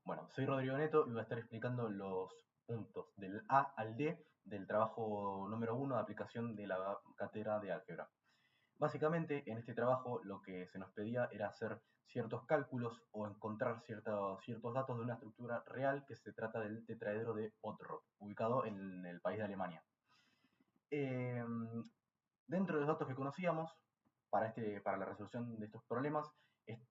Bueno, soy Rodrigo Neto y voy a estar explicando los puntos del A al D del trabajo número 1 de aplicación de la cátedra de álgebra. Básicamente, en este trabajo lo que se nos pedía era hacer ciertos cálculos o encontrar ciertos datos de una estructura real que se trata del tetraedro de Otto, ubicado en el país de Alemania. Dentro de los datos que conocíamos para la resolución de estos problemas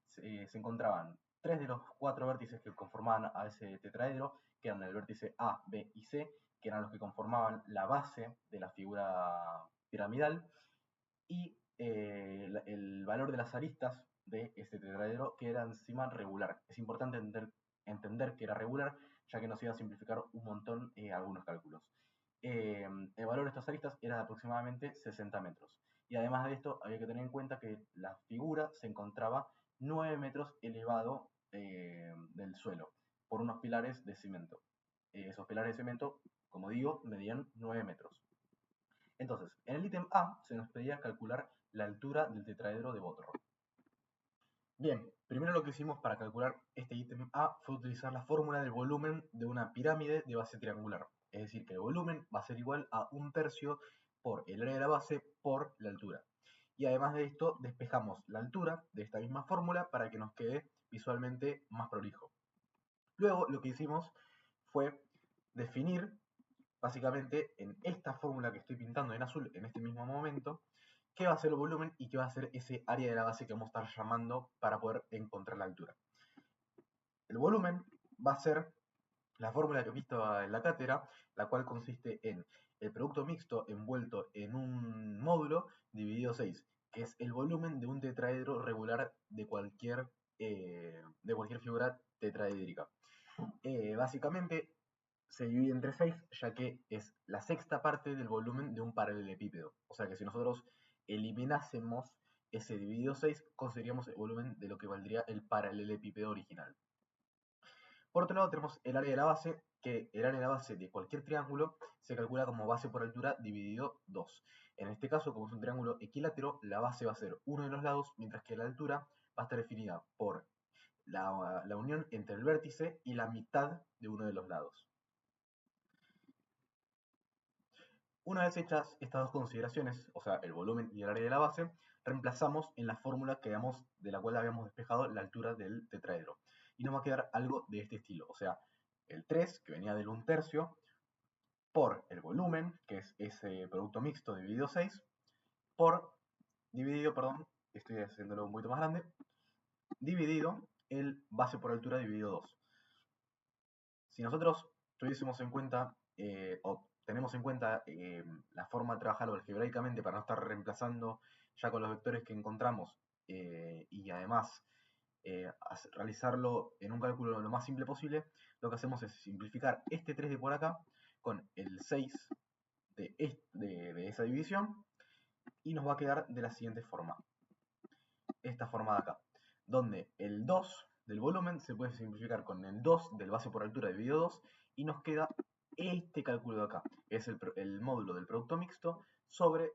se encontraban 3 de los 4 vértices que conformaban a ese tetraedro, que eran el vértice A, B y C, que eran los que conformaban la base de la figura piramidal, y el valor de las aristas de este tetraedro, que era encima regular. Es importante entender que era regular, ya que nos iba a simplificar un montón algunos cálculos. El valor de estas aristas era de aproximadamente 60 metros. Y además de esto, había que tener en cuenta que la figura se encontraba 9 metros elevado del suelo, por unos pilares de cemento. Esos pilares de cemento, como digo, medían 9 metros. Entonces, en el ítem A se nos pedía calcular la altura del tetraedro de Botero. Bien, primero lo que hicimos para calcular este ítem A fue utilizar la fórmula del volumen de una pirámide de base triangular. Es decir, que el volumen va a ser igual a 1/3 por el área de la base por la altura. Y además de esto, despejamos la altura de esta misma fórmula para que nos quede visualmente más prolijo. Luego lo que hicimos fue definir, básicamente, en esta fórmula que estoy pintando en azul en este mismo momento, qué va a ser el volumen y qué va a ser ese área de la base que vamos a estar llamando para poder encontrar la altura. El volumen va a ser la fórmula que he visto en la cátedra, la cual consiste en el producto mixto envuelto en un módulo dividido 6, que es el volumen de un tetraedro regular de cualquier figura tetraedríca. Básicamente se divide entre 6, ya que es la sexta parte del volumen de un paralelepípedo. O sea que si nosotros eliminásemos ese dividido 6, conseguiríamos el volumen de lo que valdría el paralelepípedo original. Por otro lado tenemos el área de la base, que el área de la base de cualquier triángulo se calcula como base por altura dividido 2. En este caso, como es un triángulo equilátero, la base va a ser uno de los lados, mientras que la altura va a estar definida por la unión entre el vértice y la mitad de uno de los lados. Una vez hechas estas dos consideraciones, o sea, el volumen y el área de la base, reemplazamos en la fórmula de la cual habíamos despejado la altura del tetraedro. Y nos va a quedar algo de este estilo, o sea, el 3, que venía del 1/3, por el volumen, que es ese producto mixto dividido 6, estoy haciéndolo un poquito más grande, dividido el base por altura dividido 2. Si nosotros tuviésemos en cuenta, o tenemos en cuenta la forma de trabajarlo algebraicamente para no estar reemplazando ya con los vectores que encontramos y además realizarlo en un cálculo lo más simple posible, lo que hacemos es simplificar este 3 de por acá con el 6 de esa división y nos va a quedar de la siguiente forma. Esta forma de acá, donde el 2 del volumen se puede simplificar con el 2 del base por altura dividido 2 y nos queda este cálculo de acá, es el módulo del producto mixto sobre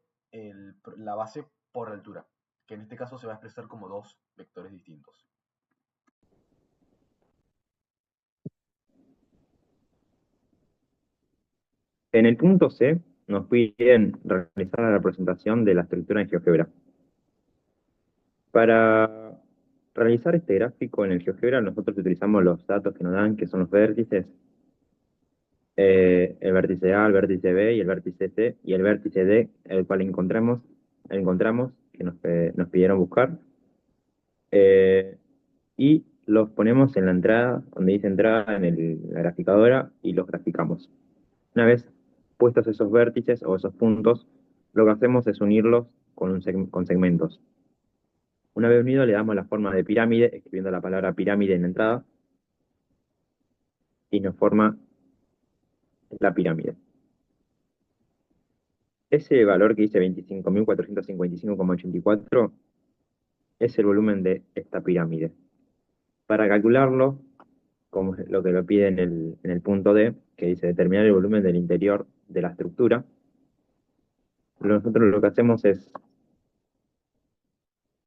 la base por altura, que en este caso se va a expresar como dos vectores distintos. En el punto C nos piden realizar la representación de la estructura en GeoGebra. Para realizar este gráfico en el GeoGebra nosotros utilizamos los datos que nos dan, que son los vértices, el vértice A, el vértice B y el vértice C, y el vértice D, el cual encontramos que nos pidieron buscar, y los ponemos en la entrada, donde dice entrada en la graficadora, y los graficamos. Una vez puestos esos vértices o esos puntos, lo que hacemos es unirlos con segmentos. Una vez unido, le damos la forma de pirámide, escribiendo la palabra pirámide en la entrada, y nos forma la pirámide. Ese valor que dice 25.455,84 es el volumen de esta pirámide. Para calcularlo, como es lo que lo pide en el punto D, que dice determinar el volumen del interior de la estructura, nosotros lo que hacemos es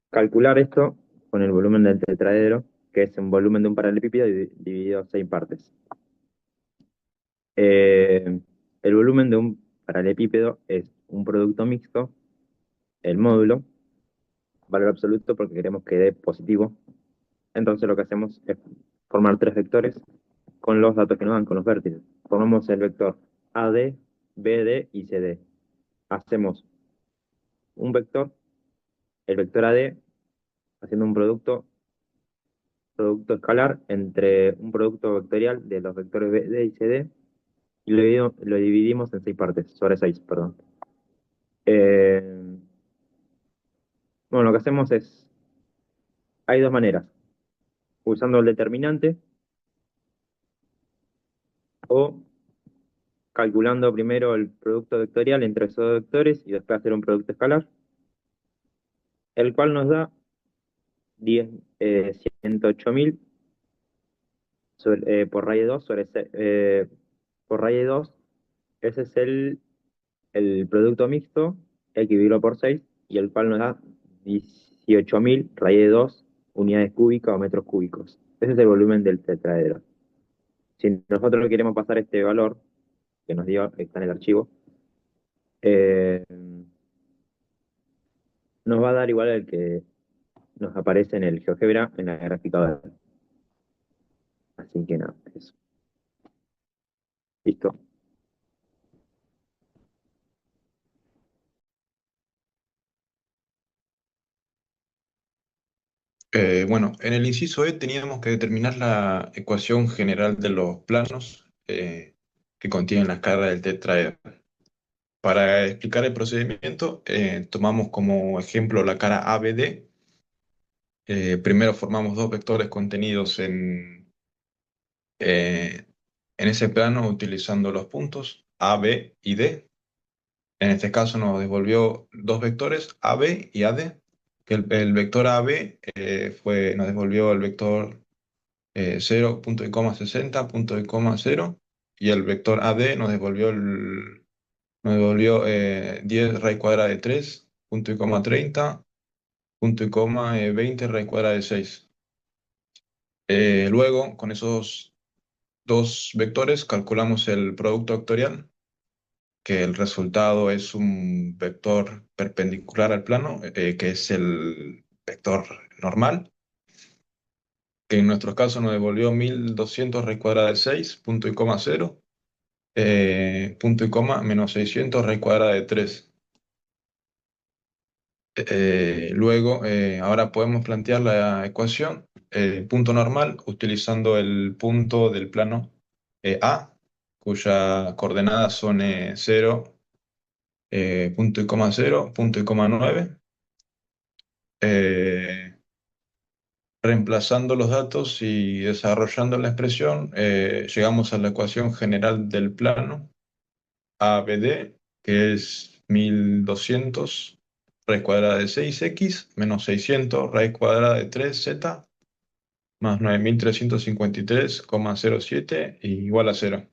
calcular esto con el volumen del tetraedro que es un volumen de un paralelepípedo dividido en 6 partes. Eh, el volumen de un paralelepípedo es un producto mixto, el módulo, valor absoluto porque queremos que dé positivo. Entonces lo que hacemos es formar tres vectores con los datos que nos dan, con los vértices. Formamos el vector AD, BD y CD. Hacemos un vector, el vector AD, haciendo un producto escalar entre un producto vectorial de los vectores BD y CD, y lo dividimos en 6 partes, sobre 6, perdón. Eh, bueno, lo que hacemos es, hay dos maneras, usando el determinante o calculando primero el producto vectorial entre esos dos vectores y después hacer un producto escalar, el cual nos da 10, 108.000 por raíz de 2 por raíz de 2. Ese es el producto mixto, hay que dividirlo por 6 y el cual nos da 18.000 raíz de 2 unidades cúbicas o metros cúbicos. Ese es el volumen del tetraedro. Si nosotros queremos pasar este valor, que nos dio, está en el archivo, eh, nos va a dar igual al que nos aparece en el GeoGebra en la graficadora. Así que nada, eso. Listo. Bueno, en el inciso E teníamos que determinar la ecuación general de los planos que contienen las caras del tetraedro. Para explicar el procedimiento, tomamos como ejemplo la cara ABD. Primero formamos dos vectores contenidos eh, en ese plano utilizando los puntos A, B y D. En este caso nos devolvió dos vectores AB y AD, que el vector AB nos devolvió el vector 0, punto y coma 60, punto y coma 0, y el vector AD nos devolvió 10 raíz cuadrada de 3, punto y coma 30, punto y coma 20 raíz cuadrada de 6. Luego, con esos dos vectores, calculamos el producto vectorial, que el resultado es un vector perpendicular al plano, que es el vector normal, que en nuestro caso nos devolvió 1200 raíz cuadrada de 6, punto y coma 0, punto y coma menos 600 raíz cuadrada de 3. Luego, ahora podemos plantear la ecuación punto normal utilizando el punto del plano A, cuyas coordenadas son 0, punto y coma 0, punto y coma 9. Reemplazando los datos y desarrollando la expresión, llegamos a la ecuación general del plano ABD, que es 1200 raíz cuadrada de 6x menos 600 raíz cuadrada de 3z más 9353,07 igual a 0.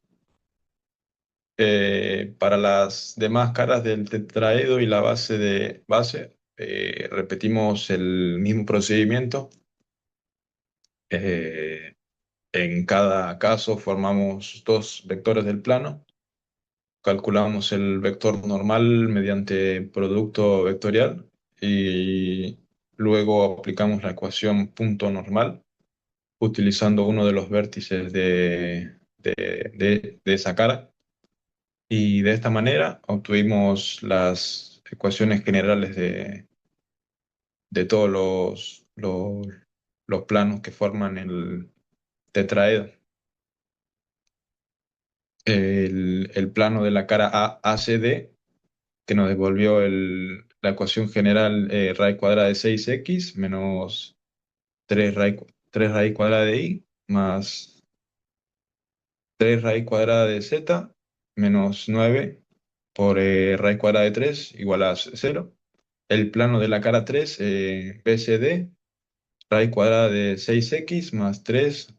Para las demás caras del tetraedro y la base, repetimos el mismo procedimiento. En cada caso formamos dos vectores del plano. Calculamos el vector normal mediante producto vectorial y luego aplicamos la ecuación punto normal utilizando uno de los vértices de esa cara. Y de esta manera obtuvimos las ecuaciones generales de todos los planos que forman el tetraedro. El plano de la cara ACD, que nos devolvió la ecuación general raíz cuadrada de 6x menos 3 raíz cuadrada de y más 3 raíz cuadrada de z menos 9 por raíz cuadrada de 3 igual a 0. El plano de la cara 3, BCD, raíz cuadrada de 6x más 3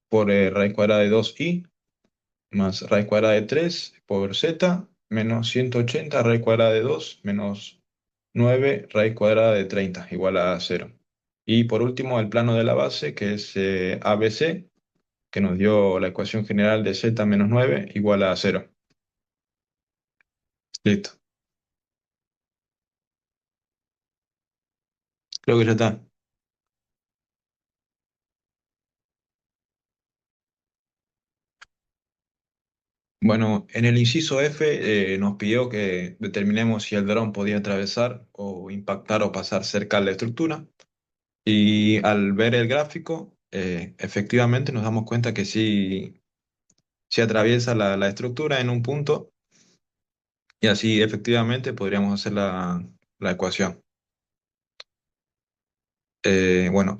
por raíz cuadrada de 2y más raíz cuadrada de 3 por z menos 180 raíz cuadrada de 2 menos 9 raíz cuadrada de 30 igual a 0. Y por último, el plano de la base, que es ABC, que nos dio la ecuación general de z menos 9 igual a 0. Listo. Creo que ya está. Bueno, en el inciso F nos pidió que determinemos si el dron podía atravesar o impactar o pasar cerca de la estructura. Y al ver el gráfico, efectivamente nos damos cuenta que sí, sí atraviesa la estructura en un punto y así efectivamente podríamos hacer la ecuación. Bueno,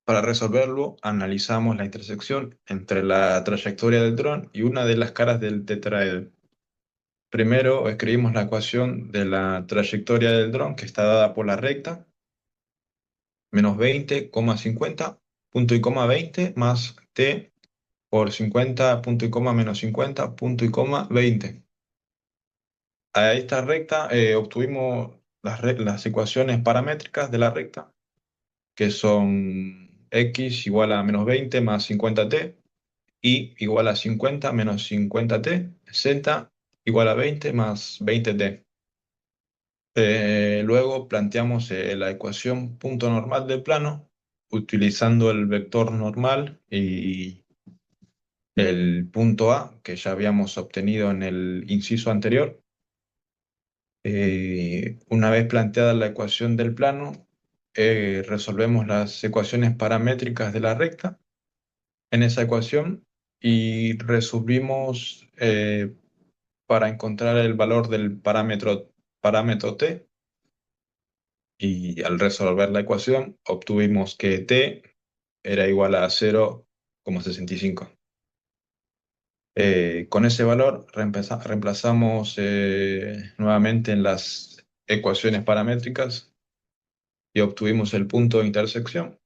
para resolverlo, analizamos la intersección entre la trayectoria del dron y una de las caras del tetraedro. Primero escribimos la ecuación de la trayectoria del dron que está dada por la recta menos 20,50 punto y coma 20 más t por 50 punto y coma menos 50 punto y coma 20. A esta recta obtuvimos las ecuaciones paramétricas de la recta, que son x igual a menos 20 más 50t, y igual a 50 menos 50t, z igual a 20 más 20t. Luego planteamos la ecuación punto normal del plano utilizando el vector normal y el punto A que ya habíamos obtenido en el inciso anterior. Una vez planteada la ecuación del plano, resolvemos las ecuaciones paramétricas de la recta en esa ecuación y resolvimos para encontrar el valor del parámetro t. Y al resolver la ecuación, obtuvimos que t era igual a 0,65. Con ese valor reemplazamos nuevamente en las ecuaciones paramétricas y obtuvimos el punto de intersección,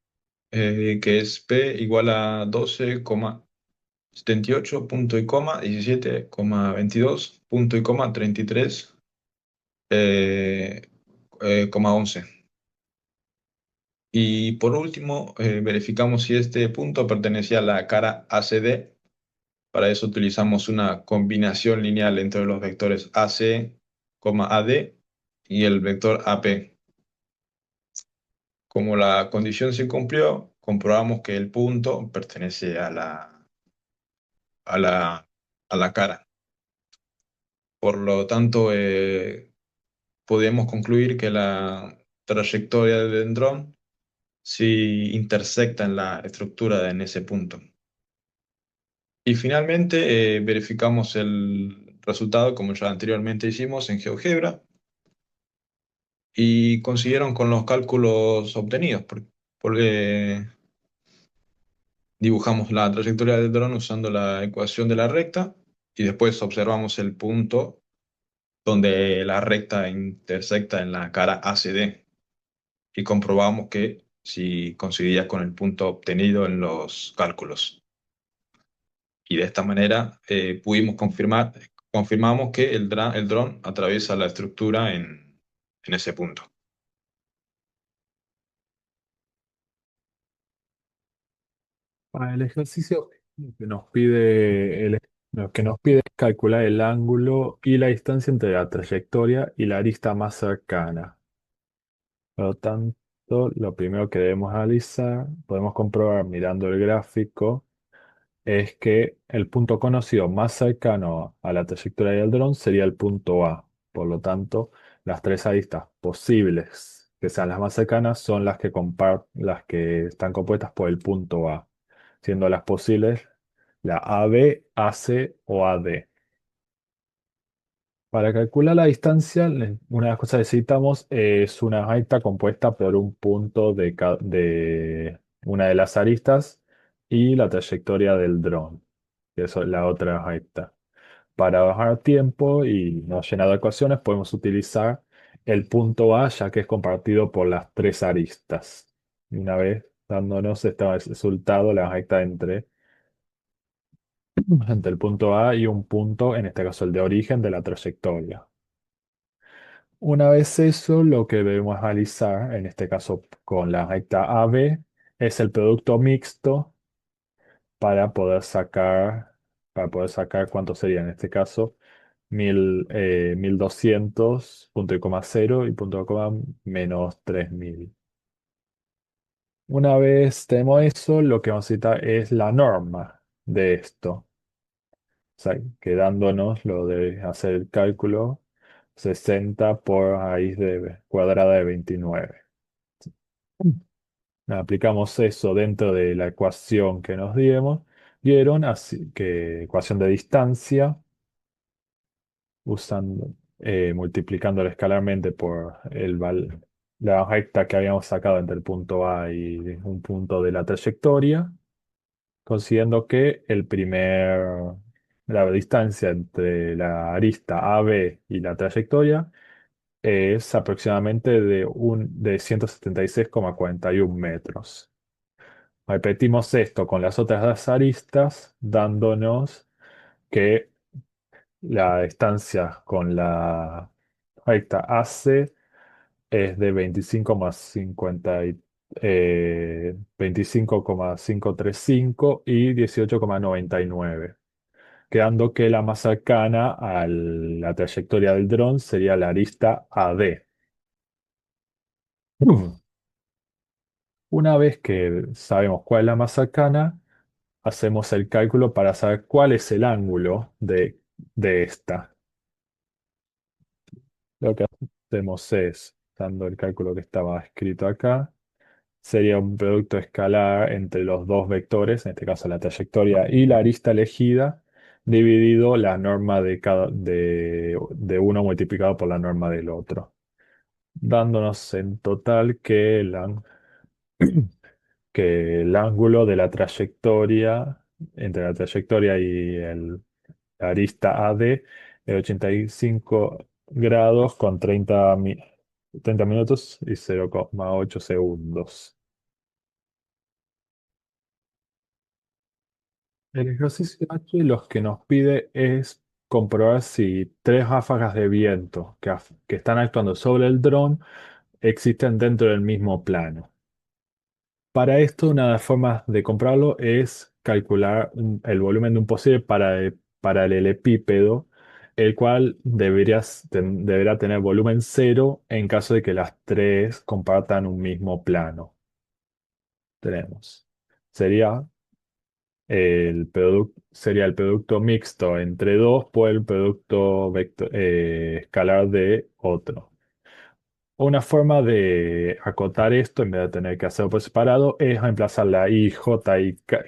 que es p igual a 12,78 punto y coma 17,22 punto y coma 33 coma 11. Y por último, verificamos si este punto pertenecía a la cara ACD. Para eso utilizamos una combinación lineal entre los vectores AC, AD y el vector AP. Como la condición se cumplió, comprobamos que el punto pertenece a la, a la cara. Por lo tanto, podemos concluir que la trayectoria del dron sí intersecta en la estructura en ese punto. Y finalmente verificamos el resultado como ya anteriormente hicimos en GeoGebra y consiguieron con los cálculos obtenidos, porque dibujamos la trayectoria del dron usando la ecuación de la recta y después observamos el punto donde la recta intersecta en la cara ACD y comprobamos que si coincidía con el punto obtenido en los cálculos. Y de esta manera confirmamos que el dron atraviesa la estructura en ese punto. Para el ejercicio lo que nos pide, lo que nos pide es calcular el ángulo y la distancia entre la trayectoria y la arista más cercana. Por lo tanto, lo primero que debemos analizar, podemos comprobar mirando el gráfico, es que el punto conocido más cercano a la trayectoria del dron sería el punto A. Por lo tanto, las tres aristas posibles que sean las más cercanas son las que están compuestas por el punto A, siendo las posibles la AB, AC o AD. Para calcular la distancia, una de las cosas que necesitamos es una recta compuesta por un punto de una de las aristas y la trayectoria del dron, que es la otra recta. Para bajar tiempo y no llenar de ecuaciones, podemos utilizar el punto A, ya que es compartido por las tres aristas. Y una vez dándonos este resultado, la recta entre el punto A y un punto, en este caso el de origen de la trayectoria. Una vez eso, lo que debemos analizar, en este caso con la recta AB, es el producto mixto para poder sacar, cuánto sería en este caso, 1200, punto y coma cero y punto y coma menos 3000. Una vez tenemos eso, lo que vamos a necesitar es la norma de esto. O sea, quedándonos lo de hacer el cálculo 60 por raíz cuadrada de 29. Aplicamos eso dentro de la ecuación que nos dieron, así que ecuación de distancia, multiplicándola escalarmente por la recta que habíamos sacado entre el punto A y un punto de la trayectoria, consiguiendo que la distancia entre la arista AB y la trayectoria es aproximadamente de 176,41 metros. Repetimos esto con las otras dos aristas, dándonos que la distancia con la recta AC es de 25,535 y 18,99, quedando que la más cercana a la trayectoria del dron sería la arista AD. Una vez que sabemos cuál es la más cercana, hacemos el cálculo para saber cuál es el ángulo de esta. Lo que hacemos es, dando el cálculo que estaba escrito acá, sería un producto escalar entre los dos vectores, en este caso la trayectoria y la arista elegida, dividido la norma de uno multiplicado por la norma del otro, dándonos en total que el ángulo de la trayectoria, entre la trayectoria y la arista AD, es 85 grados con 30 minutos y 0,8 segundos. El ejercicio H lo que nos pide es comprobar si tres ráfagas de viento que están actuando sobre el dron existen dentro del mismo plano. Para esto, una de las formas de comprobarlo es calcular el volumen de un posible paralelepípedo, el cual deberá tener volumen cero en caso de que las tres compartan un mismo plano. Tenemos. Sería sería el producto mixto entre dos por el producto escalar de otro. Una forma de acotar esto, en vez de tener que hacerlo por separado, es reemplazar la IJ y K,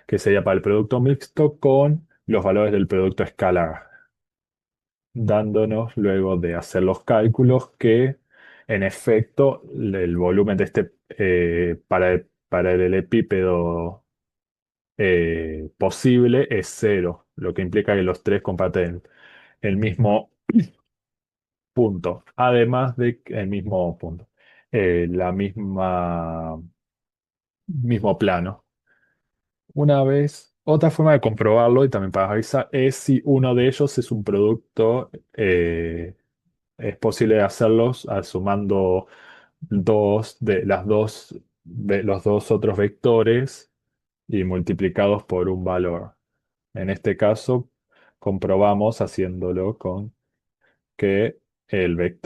que sería para el producto mixto, con los valores del producto escalar, dándonos luego de hacer los cálculos que, en efecto, el volumen de este para el epípedo posible es cero, lo que implica que los tres comparten el mismo punto, además de el mismo punto, la mismo plano. Otra forma de comprobarlo y también para revisar es si uno de ellos es un producto, es posible hacerlos sumando los dos otros vectores y multiplicados por un valor. En este caso, comprobamos haciéndolo con que déjeme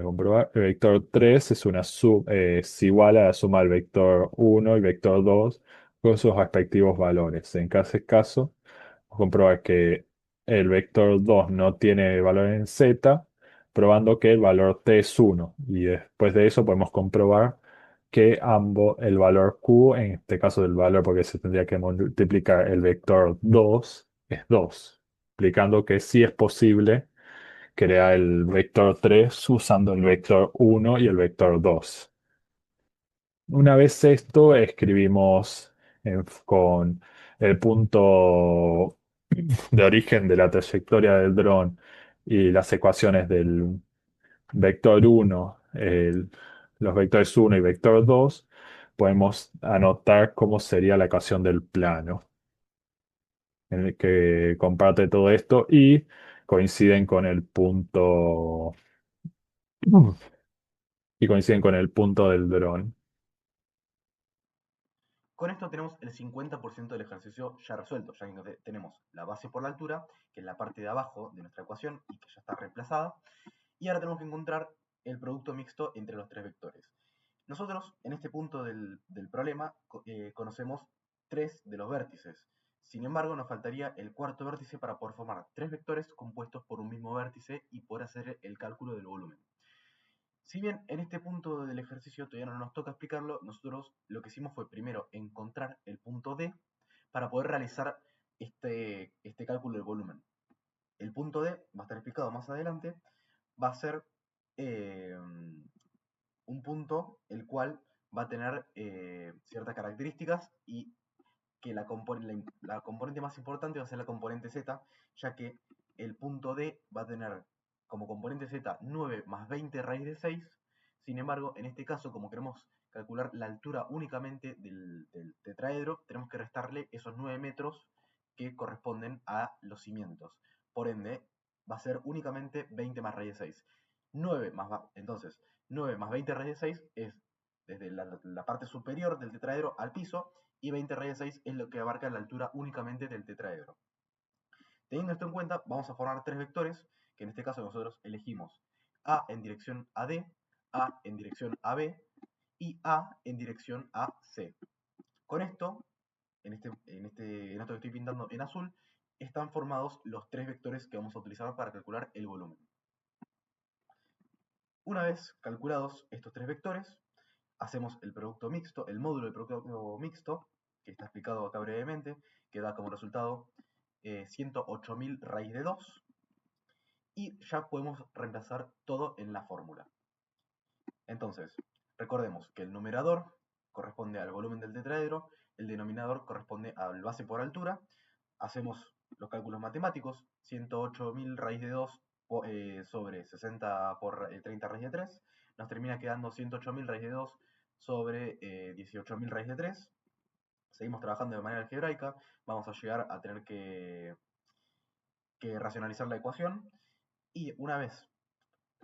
comprobar, el vector 3 es igual a la suma del vector 1 y vector 2 con sus respectivos valores. En ese caso, comprobar que el vector 2 no tiene valor en z, probando que el valor t es 1. Y después de eso podemos comprobar que el valor q, en este caso del valor porque se tendría que multiplicar el vector 2, es 2, explicando que sí es posible crear el vector 3 usando el vector 1 y el vector 2. Una vez esto, escribimos con el punto de origen de la trayectoria del dron y las ecuaciones del vector 1, los vectores 1 y vector 2, podemos anotar cómo sería la ecuación del plano en el que comparte todo esto y coinciden con el punto y coinciden con el punto del dron. Con esto tenemos el 50% del ejercicio ya resuelto, ya que tenemos la base por la altura, que es la parte de abajo de nuestra ecuación y que ya está reemplazada, y ahora tenemos que encontrar el producto mixto entre los tres vectores. Nosotros en este punto del problema conocemos tres de los vértices. Sin embargo, nos faltaría el cuarto vértice para poder formar tres vectores compuestos por un mismo vértice y poder hacer el cálculo del volumen. Si bien en este punto del ejercicio todavía no nos toca explicarlo, nosotros lo que hicimos fue primero encontrar el punto D para poder realizar este cálculo del volumen. El punto D va a estar explicado más adelante, va a ser eh, un punto el cual va a tener ciertas características y que la componente más importante va a ser la componente Z, ya que el punto D va a tener como componente Z 9 más 20 raíz de 6. Sin embargo, en este caso, como queremos calcular la altura únicamente del tetraedro, tenemos que restarle esos 9 metros que corresponden a los cimientos. Por ende, va a ser únicamente 20 más raíz de 6. Entonces, 9 más 20 raíz de 6 es desde la parte superior del tetraedro al piso, y 20 raíz de 6 es lo que abarca la altura únicamente del tetraedro. Teniendo esto en cuenta, vamos a formar tres vectores, que en este caso nosotros elegimos A en dirección a D, A en dirección a B y A en dirección a C. Con esto, en esto que estoy pintando en azul, están formados los tres vectores que vamos a utilizar para calcular el volumen. Una vez calculados estos tres vectores, hacemos el producto mixto, el módulo del producto mixto, que está explicado acá brevemente, que da como resultado 108.000 raíz de 2, y ya podemos reemplazar todo en la fórmula. Entonces, recordemos que el numerador corresponde al volumen del tetraedro, el denominador corresponde al base por altura. Hacemos los cálculos matemáticos, 108.000 raíz de 2 sobre 60 por 30 raíz de 3, nos termina quedando 108.000 raíz de 2 sobre 18.000 raíz de 3. Seguimos trabajando de manera algebraica, vamos a llegar a tener que racionalizar la ecuación, y una vez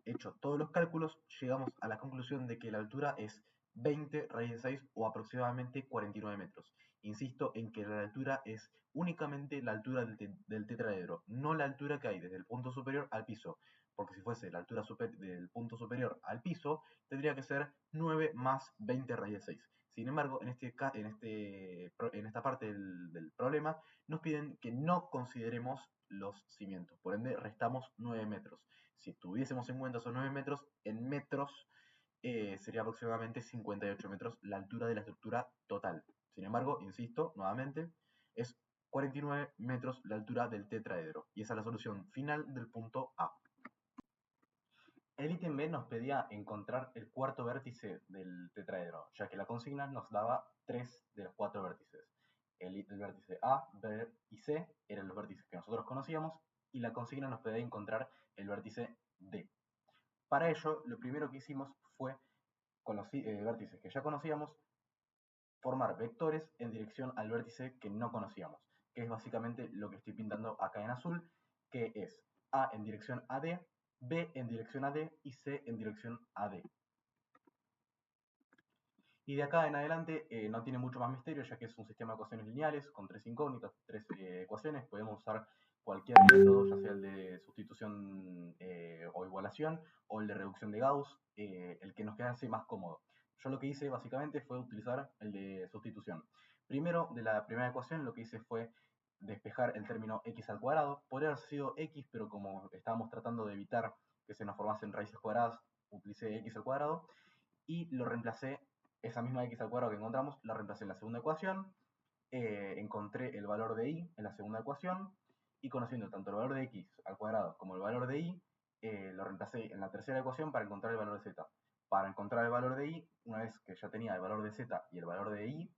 hecho todos los cálculos, llegamos a la conclusión de que la altura es 20 raíz de 6 o aproximadamente 49 metros. Insisto en que la altura es únicamente la altura del tetraedro, no la altura que hay desde el punto superior al piso, porque si fuese la altura del punto superior al piso, tendría que ser 9 más 20 raíz de 6. Sin embargo, en esta parte del problema, nos piden que no consideremos los cimientos, por ende restamos 9 metros. Si tuviésemos en cuenta esos 9 metros, en metros sería aproximadamente 58 metros la altura de la estructura total. Sin embargo, insisto, nuevamente, es 49 metros la altura del tetraedro. Y esa es la solución final del punto A. El ítem B nos pedía encontrar el cuarto vértice del tetraedro, ya que la consigna nos daba 3 de los 4 vértices. El vértice A, B y C eran los vértices que nosotros conocíamos, y la consigna nos pedía encontrar el vértice D. Para ello, lo primero que hicimos fue, con los vértices que ya conocíamos, formar vectores en dirección al vértice que no conocíamos, que es básicamente lo que estoy pintando acá en azul, que es A en dirección a D, B en dirección a D y C en dirección a D. Y de acá en adelante no tiene mucho más misterio, ya que es un sistema de ecuaciones lineales con tres incógnitas, tres ecuaciones. Podemos usar cualquier método, ya sea el de sustitución o igualación, o el de reducción de Gauss, el que nos quedase más cómodo. Yo lo que hice básicamente fue utilizar el de sustitución. Primero, de la primera ecuación, lo que hice fue despejar el término x al cuadrado. Podría haber sido x, pero como estábamos tratando de evitar que se nos formasen raíces cuadradas, utilicé x al cuadrado y lo reemplacé. Esa misma x al cuadrado que encontramos la reemplacé en la segunda ecuación, encontré el valor de y en la segunda ecuación, y conociendo tanto el valor de x al cuadrado como el valor de y, lo reemplacé en la tercera ecuación para encontrar el valor de z. Para encontrar el valor de y, una vez que ya tenía el valor de z y el valor de y,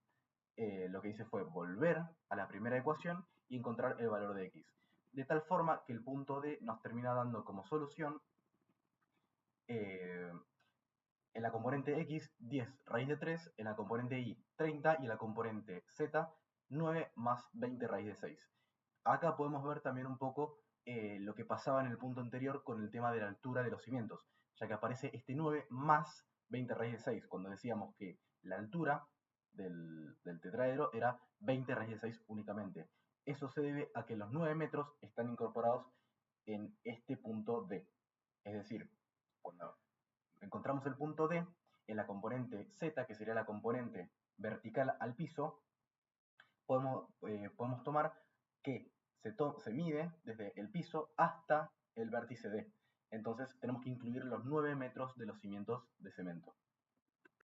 lo que hice fue volver a la primera ecuación y encontrar el valor de x. De tal forma que el punto D nos termina dando como solución eh, en la componente x 10 raíz de 3, en la componente y 30 y en la componente z 9 más 20 raíz de 6. Acá podemos ver también un poco lo que pasaba en el punto anterior con el tema de la altura de los cimientos, ya que aparece este 9 más 20 raíz de 6, cuando decíamos que la altura del tetraedro era 20 raíz de 6 únicamente. Eso se debe a que los 9 metros están incorporados en este punto D. Es decir, cuando encontramos el punto D, en la componente Z, que sería la componente vertical al piso, podemos tomar que se mide desde el piso hasta el vértice D. Entonces tenemos que incluir los 9 metros de los cimientos de cemento.